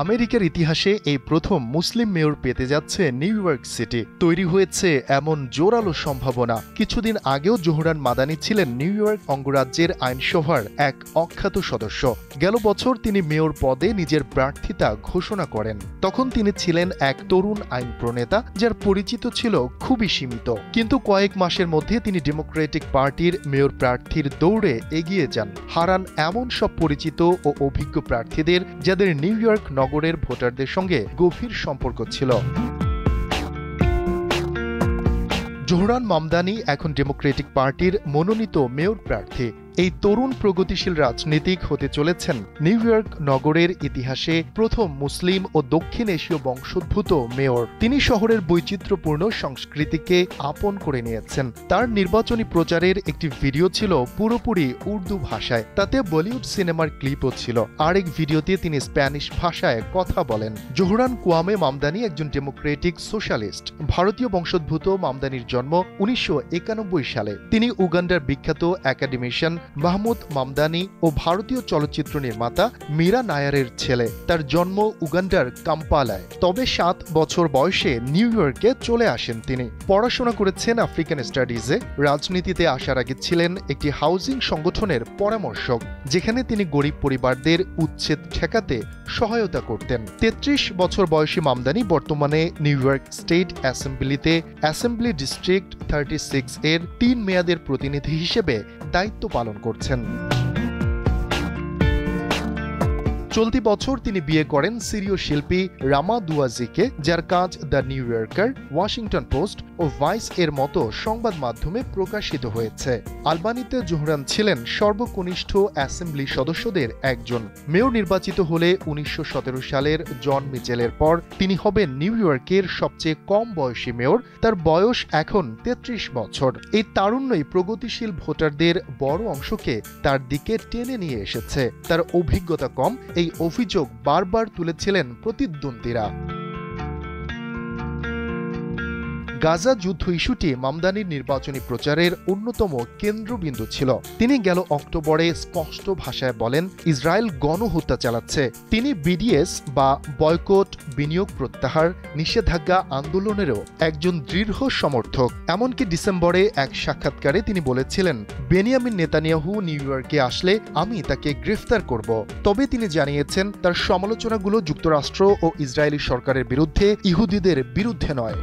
আমেরিকার ইতিহাসে এই প্রথম মুসলিম মেয়র পেতে যাচ্ছে নিউ ইয়র্ক সিটি। তৈরি হয়েছে এমন জোরালো সম্ভাবনা। কিছুদিন আগেও জোহরান মাদানি ছিলেন নিউ ইয়র্ক অঙ্গরাজ্যের আইনসভার এক অখ্যাত সদস্য। গেল বছর তিনি মেয়র পদে নিজের প্রার্থিতা ঘোষণা করেন। তখন তিনি ছিলেন এক তরুণ আইন প্রণেতা, যার পরিচিত ছিল খুবই সীমিত। কিন্তু কয়েক মাসের মধ্যে তিনি ডেমোক্রেটিক পার্টির মেয়র প্রার্থীর দৌড়ে এগিয়ে যান, হারান এমন সব পরিচিত ও অভিজ্ঞ প্রার্থীদের যাদের নিউ ইয়র্ক নগরের ভোটারদের সঙ্গে গভীর সম্পর্ক ছিল। জোহরান মামদানি এখন ডেমোক্রেটিক পার্টির মনোনীত মেয়র প্রার্থী। এই তরুণ প্রগতিশীল রাজনীতিক হতে চলেছেন নিউ ইয়র্ক নগরের ইতিহাসে প্রথম মুসলিম ও দক্ষিণ এশীয় বংশোদ্ভূত মেয়র। তিনি শহরের বৈচিত্র্যপূর্ণ সংস্কৃতিকে আপন করে নিয়েছেন। তার নির্বাচনী প্রচারের একটি ভিডিও ছিল পুরোপুরি উর্দু ভাষায়, তাতে বলিউড সিনেমার ক্লিপও ছিল। আরেক ভিডিওতে তিনি স্প্যানিশ ভাষায় কথা বলেন। জোহরান কোয়ামে মামদানি একজন ডেমোক্রেটিক সোশ্যালিস্ট। ভারতীয় বংশোদ্ভূত মামদানির জন্ম 1991 সালে। তিনি উগান্ডার বিখ্যাত একাডেমিশিয়ান মাহমুদ মামদানি ও ভারতীয় চলচ্চিত্র নির্মাতা মীরা নায়ারের ছেলে। তার জন্ম উগান্ডার কাম্পালায়। তবে 7 বছর বয়সে নিউ ইয়র্কে চলে আসেন তিনি। পড়াশোনা করেছেন আফ্রিকান স্টাডিজে। রাজনীতিতে আসার আগে ছিলেন একটি হাউজিং সংগঠনের পরামর্শক, যেখানে তিনি গরিব পরিবারদের উচ্ছেদ ঠেকাতে সহায়তা করতেন। 33 বছর বয়সী মামদানি বর্তমানে নিউ ইয়র্ক স্টেট অ্যাসেম্বলিতে অ্যাসেম্বলি ডিস্ট্রিক্ট 36 এর 3 মেয়াদের প্রতিনিধি হিসেবে দায়িত্ব পালন করছেন। চলতি বছর তিনি বিয়ে করেন সিরীয় শিল্পী রামা দুয়াজিকে, যার কাজ the New Yorker, Washington Post ও ভাইস এর মতো সংবাদ মাধ্যমে প্রকাশিত হয়েছে। আলবানিতে জোহরান ছিলেন সর্বকনিষ্ঠ অ্যাসেম্বলি সদস্যদের একজন। মেয়র নির্বাচিত হলে 1917 সালের জন মিচেলের পর তিনি হবেন নিউ ইয়র্কের সবচেয়ে কম বয়সী মেয়র। তার বয়স এখন 33 বছর। এই তারুণ্যই প্রগতিশীল ভোটারদের বড় অংশকে তার দিকে টেনে নিয়ে এসেছে। তার অভিজ্ঞতা কম, এই অভিযোগ বারবার তুলেছিলেন প্রতিদ্বন্দ্বীরা। গাজা যুদ্ধ ইস্যুটি মামদানির নির্বাচনী প্রচারের অন্যতম কেন্দ্রবিন্দু ছিল। তিনি গেল অক্টোবরে স্পষ্ট ভাষায় বলেন, ইসরায়েল গণহত্যা চালাচ্ছে। তিনি বিডিএস বা বয়কট, বিনিয়োগ প্রত্যাহার, নিষেধাজ্ঞা আন্দোলনেরও একজন দৃঢ় সমর্থক। এমনকি ডিসেম্বরে এক সাক্ষাৎকারে তিনি বলেছিলেন, বেনিয়ামিন নেতানিয়াহু নিউ ইয়র্কে আসলে আমি তাকে গ্রেফতার করব। তবে তিনি জানিয়েছেন, তার সমালোচনাগুলো যুক্তরাষ্ট্র ও ইসরায়েলি সরকারের বিরুদ্ধে, ইহুদিদের বিরুদ্ধে নয়।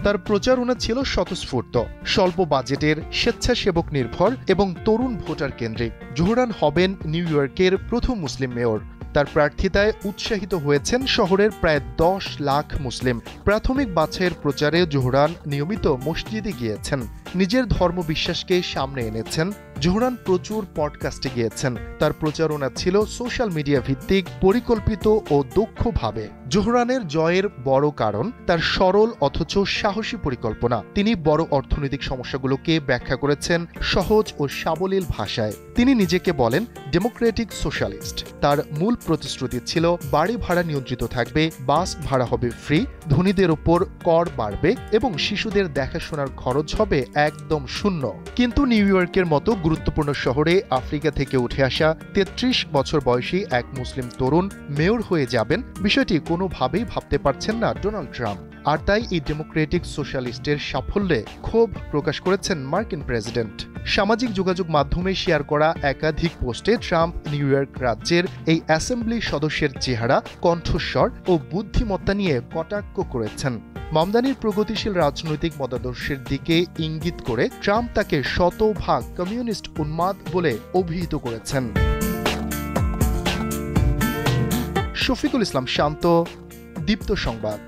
তার প্রচারণা ছিল স্বতঃস্ফূর্ত, স্বল্প বাজেটের, স্বেচ্ছাসেবক নির্ভর এবং তরুণ ভোটার কেন্দ্রিক। জোহরান হবেন নিউ ইয়র্কের প্রথম মুসলিম মেয়র। তার প্রার্থিতায় উৎসাহিত হয়েছেন শহরের প্রায় 10 লাখ মুসলিম। প্রাথমিক বাছাইয়ের প্রচারে জোহরান নিয়মিত মসজিদে গিয়েছেন, নিজের ধর্মবিশ্বাসকে সামনে এনেছেন। জোহরান প্রচুর পডকাস্টে গিয়েছেন। তার প্রচারণা ছিল সোশ্যাল মিডিয়া ভিত্তিক, পরিকল্পিত ও দক্ষভাবে। জোহরানের জয়ের বড় কারণ তার সরল অথচ সাহসী পরিকল্পনা। তিনি বড় অর্থনৈতিক সমস্যাগুলোকে ব্যাখ্যা করেছেন সহজ ও সাবলীল ভাষায়। তিনি নিজেকে বলেন ডেমোক্রেটিক সোশ্যালিস্ট। তার মূল প্রতিশ্রুতি ছিল বাড়ি ভাড়া নিয়ন্ত্রিত থাকবে, বাস ভাড়া হবে ফ্রি, ধনীদের উপর কর বাড়বে এবং শিশুদের দেখাশোনার খরচ হবে একদম শূন্য। কিন্তু নিউ ইয়র্কের মতো গুরুত্বপূর্ণ শহরে আফ্রিকা থেকে উঠে আসা 33 বছর বয়সী এক মুসলিম তরুণ মেয়র হয়ে যাবেন, বিষয়টি কোনোভাবেই ভাবতে পারছেন না ডোনাল্ড ট্রাম্প। আর তাই এই ডেমোক্রেটিক সোশ্যালিস্টের সাফল্যে ক্ষোভ প্রকাশ করেছেন মার্কিন প্রেসিডেন্ট। সামাজিক যোগাযোগ মাধ্যমে শেয়ার করা একাধিক পোস্টে ট্রাম্প নিউ ইয়র্ক রাজ্যের এই অ্যাসেম্বলি সদস্যের চেহারা, কণ্ঠস্বর ও বুদ্ধিমত্তা নিয়ে কটাক্ষ করেছেন। মামদানির প্রগতিশীল রাজনৈতিক মতাদর্শের দিকে ইঙ্গিত করে ট্রাম্প তাকে শতভাগ কমিউনিস্ট উন্মাদ বলে অভিহিত করেছেন। শফিকুল ইসলাম শান্ত, দীপ্ত সংবাদ।